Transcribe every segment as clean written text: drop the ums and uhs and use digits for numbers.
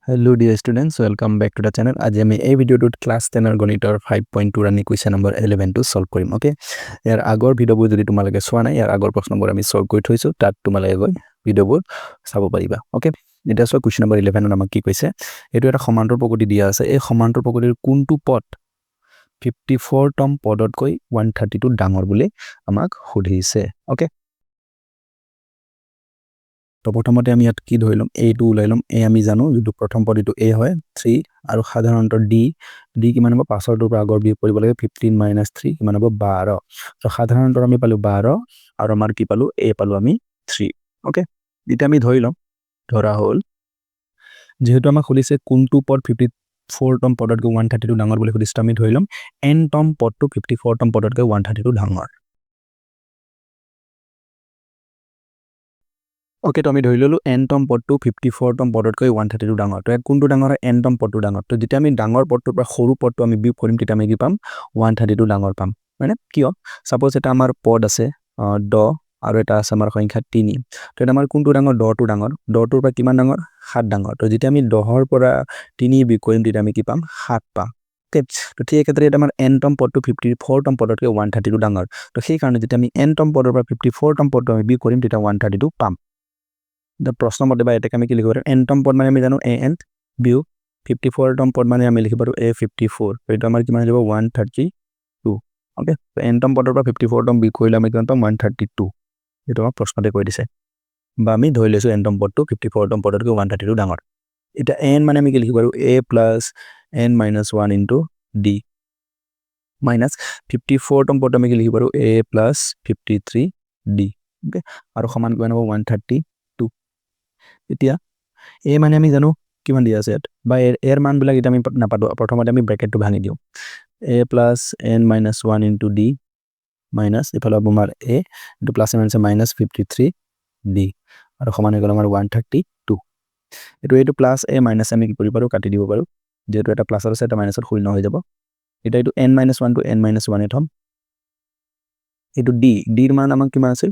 Hello dear students, welcome back to the channel. আজি আমি এই ভিডিওটোত ক্লাস 10 এর গণিতৰ 5.2 ৰানি কুৱেশ্যন নম্বৰ 11 টো সলভ কৰিম ওকে ইয়াৰ আগৰ ভিডিওবোৰ যদি তোমালোকে চোৱা নাই ইয়াৰ আগৰ প্ৰশ্নবোৰ আমি সলভ কৰি থৈছো তাত তোমালোকে গৈ ভিডিওবোৰ চাব পাৰিবা ওকে এটা সো কুৱেশ্যন নম্বৰ 11 ত আমাক কি কৈছে এটো এটা সমান্তৰ প্ৰকৃতি দিয়া আছে এই সমান্তৰ প্ৰকৃতিৰ কোনটো পদ 54 তম পদতকৈ 132 ডাঙৰ বুলি আমাক সুধিছে ওকে তো প্ৰথমতে আমি ইয়াত কি ধৰিলম a2 উলাইলম a আমি জানো যেটো প্ৰথম পদিটো a হয় 3 আৰু সাধাৰণত d কিমান হ'ব 5 ৰ পৰা আগৰ বিয়োগ কৰিব লাগে 15 - 3 কিমান হ'ব 12 তো সাধাৰণত আমি পালো 12 আৰু আমাৰ কি পালো a পালো আমি 3 ওকে এটা আমি ধৰিলম ধৰা হ'ল যেহেতু আমাক খুলিছে কোনটো পদ 54 তম পদতকৈ 132 ডাঙৰ বুলি খুদিছে আমি ধৰিলম n তম পদটো 54 তম পদতকৈ 132 ডাঙৰ ওকে তো আমি ধৰি ললো n তম পদটো 54 তম পদতকৈ 132 ডাঙৰ তো কোনটো ডাঙৰ হয় n তম পদটো ডাঙৰ তো যেতিয়া আমি ডাঙৰ পদটোৰ পৰা সৰু পদটো আমি বিয়োগ কৰিম তেতিয়া আমি কি পাম 132 ডাঙৰ পাম মানে কিয় সাপোজ এটা আমাৰ পদ আছে 10 আৰু এটা আছে আমাৰ সংখ্যা 3 তো এটা আমাৰ কোনটো ডাঙৰ 10 টো ডাঙৰ 10 টোৰ পৰা কিমান ডাঙৰ 7 ডাঙৰ তো যেতিয়া আমি 10 ৰ পৰা 3 বিয়োগ কৰিম তেতিয়া আমি কি পাম 7 পাম ওকে তো ঠিক একেদৰে এটা আমাৰ n তম পদটো 54 তম পদতকৈ 132 ডাঙৰ তো সেই কাৰণে যেতিয়া আমি n তম পদৰ পৰা 54 তম পদটো আমি বিয়োগ কৰিম তেতিয়া 132 পাম The প্ৰশ্ন মতে বা এটাকে আমি কি লিখিব পাৰো n তম পদ মানে আমি জানো an বিয়োগ 54 তম পদ মানে আমি লিখিব পাৰো a54 তো আমাৰ কিমান যাব 132 ওকে তো n তম পদৰ পৰা 54 তম বিয়োগ কৰিলে আমি কিমান পাম 132 এটো আমাৰ প্ৰশ্নতে কৈ দিছে বা আমি ধৰি লৈছো n তম পদটো 54 তম পদতকৈ 132 ডাঙৰ এটা n মানে আমি কি লিখিব পাৰো a + n - 1 * d minus 54 তম পদটো আমি কি লিখিব পাৰো a + 53d ওকে আৰু সমান কিমান হ'ব 132 এতিয়া a মানে আমি জানো কিমান দিয়া আছে বা এৰ মান বিলাক এটা আমি নাপাতো প্ৰথমতে আমি ব্ৰ্যাকেটটো ভাঙি দিও a + n - 1 * d minus ইফালে আমাৰ a into plus n minus 53d আৰু সমান হৈ গ'ল আমাৰ 132 এটো প্লাস a মাইনাস আমি কি কৰিব পাৰো কাটি দিব পাৰো যেটো এটা প্লাস আছে এটা মাইনাসত শূন্য হৈ যাব এটা n - 1 টো n - 1 এ থম এটো d ৰ মান আমাক কিমান আছিল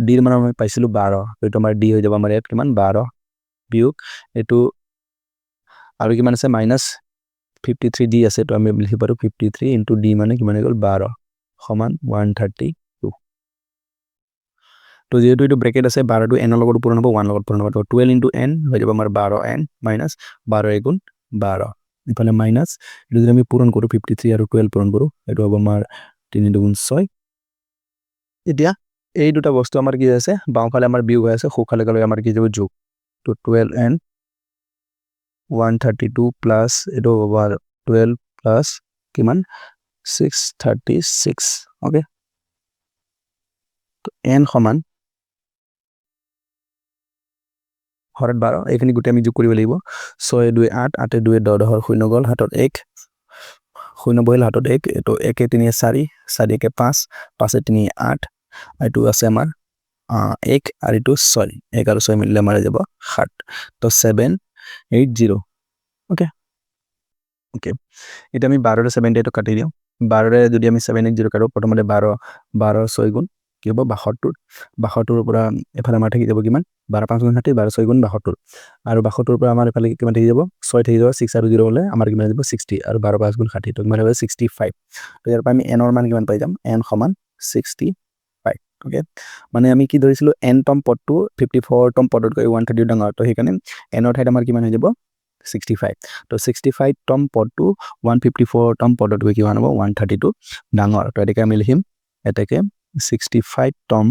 d ৰ মান আমি পাইছিলো 12 তো আমাৰ d হৈ যাব আমাৰ ইয়াত কিমান 12 বিয়োগ এটো আৰু কিমান আছে মাইনাস 53d আছে তো আমি লিখি পাৰো 53 * d মানে কিমান হৈ গ'ল 12 সমান 132 তো যেহেতু এটো ব্র্যাকেট আছে 12 টো n ৰ লগত পূৰণ হ'ব 1 লগত পূৰণ হ'ব তো 12 * n হৈ যাব আমাৰ 12n minus 12 * 12 ইফালে মাইনাস এটো যদি আমি পূৰণ কৰো 53 আৰু 12 পূৰণ কৰো এটো হ'ব আমাৰ 3 * 6 এতিয়া এই দুটা বস্তু আমাৰ কি আছে বাওঁফালে আমাৰ বিয়োগ হৈ আছে সোঁফালে গলে আমাৰ কি যাব যোগ তো 12n 132 প্লাস এটো ওভাৰ 12 প্লাস কিমান 636 ওকে তো n সমান হৰত 12 এখানে গুটে আমি যোগ কৰিব লাগিব 6 2 8 8 2 10 10 শূন্য গল হাতত 1 শূন্য বহিল হাতত 1 এটো 1 3 4 4 1 5 5 3 8 এটো আছে আমাৰ 1 আৰু এটো 6 1 আৰু 6 মিলিলে আমাৰ যাব 7 তো 780 ওকে ওকে এটা আমি 12 ৰে 70 এটো কাটি দিও 12 ৰে যদি আমি 780 কাটো প্ৰথমতে 12 12 6 গুণ কি হ'ব 72 72 ৰ পৰা এফালে আমাৰ থাকি যাব কিমান 12 5 গুণ 60 12 6 গুণ 72 আৰু 72 ৰ পৰা আমাৰ এফালে কিমান থাকি যাব 6 থাকি যাব 6 আৰু 0 হলে আমাৰ কিমান যাব 60 আৰু 12 5 গুণ 60 তো কিমান হ'ব 65 তো ইয়াৰ পৰা আমি n ৰ মান কিমান পাই যাম n সমান 65 ওকে মানে আমি কি ধৰিছিলো n তম পদটো 54 তম পদতকৈ 132 ডাঙৰ তো হেকানে n ৰ ঠাইত আমাৰ কিমান হৈ যাব 65 তো 65 তম পদটো 154 তম পদতকৈ কিমান হ'ব 132 ডাঙৰ তো এটাকে আমি লিখিম এটাকে 65 তম